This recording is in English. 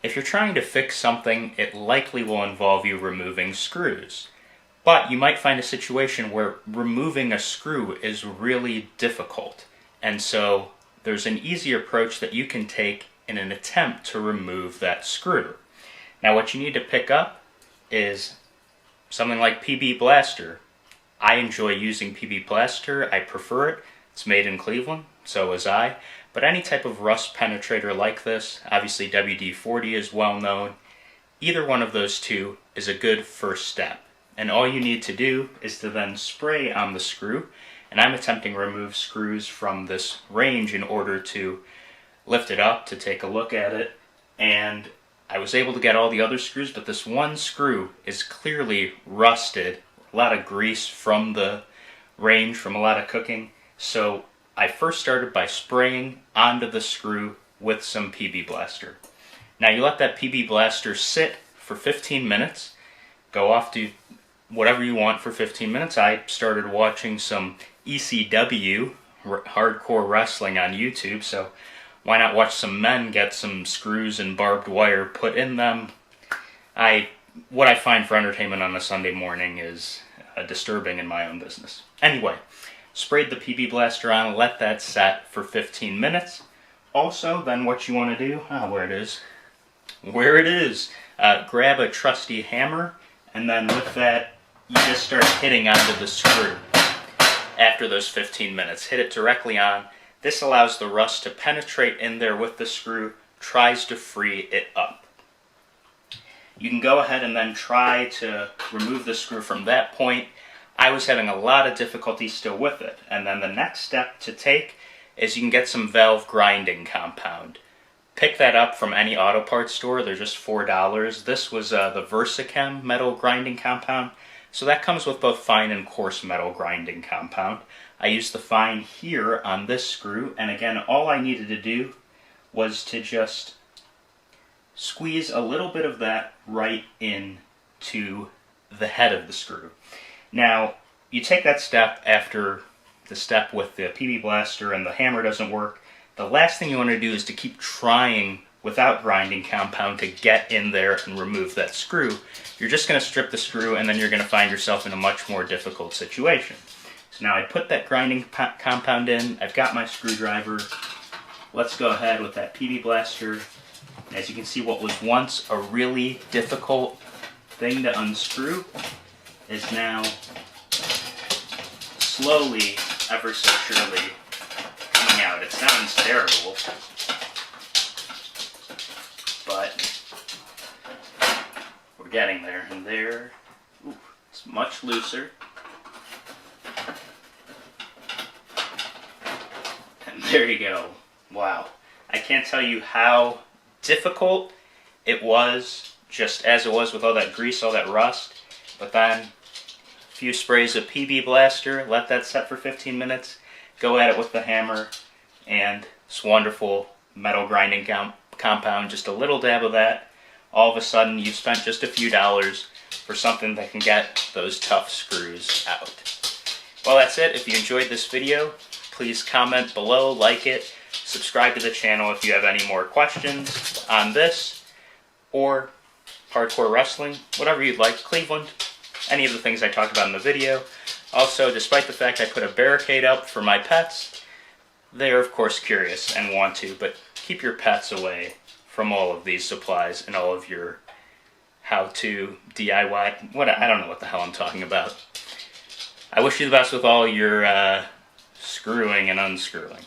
If you're trying to fix something, it likely will involve you removing screws. But you might find a situation where removing a screw is really difficult. And so there's an easy approach that you can take in an attempt to remove that screw. Now what you need to pick up is something like PB Blaster. I enjoy using PB Blaster. I prefer it. It's made in Cleveland, so was I. But any type of rust penetrator like this, obviously WD-40 is well known. Either one of those two is a good first step. And all you need to do is to then spray on the screw. And I'm attempting to remove screws from this range in order to lift it up to take a look at it. And I was able to get all the other screws, but this one screw is clearly rusted. A lot of grease from the range, from a lot of cooking. So I first started by spraying onto the screw with some PB Blaster. Now you let that PB Blaster sit for 15 minutes. Go off to whatever you want for 15 minutes. I started watching some ECW, hardcore wrestling on YouTube, so why not watch some men get some screws and barbed wire put in them? What I find for entertainment on a Sunday morning is disturbing in my own business. Anyway, sprayed the PB Blaster on, let that set for 15 minutes. Also, then what you want to do, where it is, grab a trusty hammer, and then with that, you just start hitting onto the screw after those 15 minutes. Hit it directly on. This allows the rust to penetrate in there with the screw, tries to free it up. You can go ahead and then try to remove the screw from that point. I was having a lot of difficulty still with it. And then the next step to take is you can get some valve grinding compound. Pick that up from any auto parts store. They're just $4. This was the Versachem metal grinding compound. So that comes with both fine and coarse metal grinding compound. I used the fine here on this screw, and again, all I needed to do was to just squeeze a little bit of that right into the head of the screw. Now, you take that step after the step with the PB Blaster and the hammer doesn't work. The last thing you want to do is to keep trying without grinding compound to get in there and remove that screw. You're just going to strip the screw and then you're going to find yourself in a much more difficult situation. So now I put that grinding compound in, I've got my screwdriver. Let's go ahead with that PB Blaster. As you can see, what was once a really difficult thing to unscrew is now slowly, ever so surely, coming out. It sounds terrible, but we're getting there. And there, it's much looser. And there you go. Wow. I can't tell you how difficult it was, just as it was with all that grease, all that rust. But then, a few sprays of PB Blaster, let that set for 15 minutes, go at it with the hammer, and this wonderful metal grinding compound, just a little dab of that. All of a sudden, you've spent just a few dollars for something that can get those tough screws out. Well, that's it. If you enjoyed this video, please comment below, like it, subscribe to the channel if you have any more questions on this, or hardcore wrestling, whatever you'd like, Cleveland, any of the things I talked about in the video. Also, despite the fact I put a barricade up for my pets, they are of course curious and want to, but keep your pets away from all of these supplies and all of your how-to DIY, I don't know what the hell I'm talking about. I wish you the best with all your screwing and unscrewing.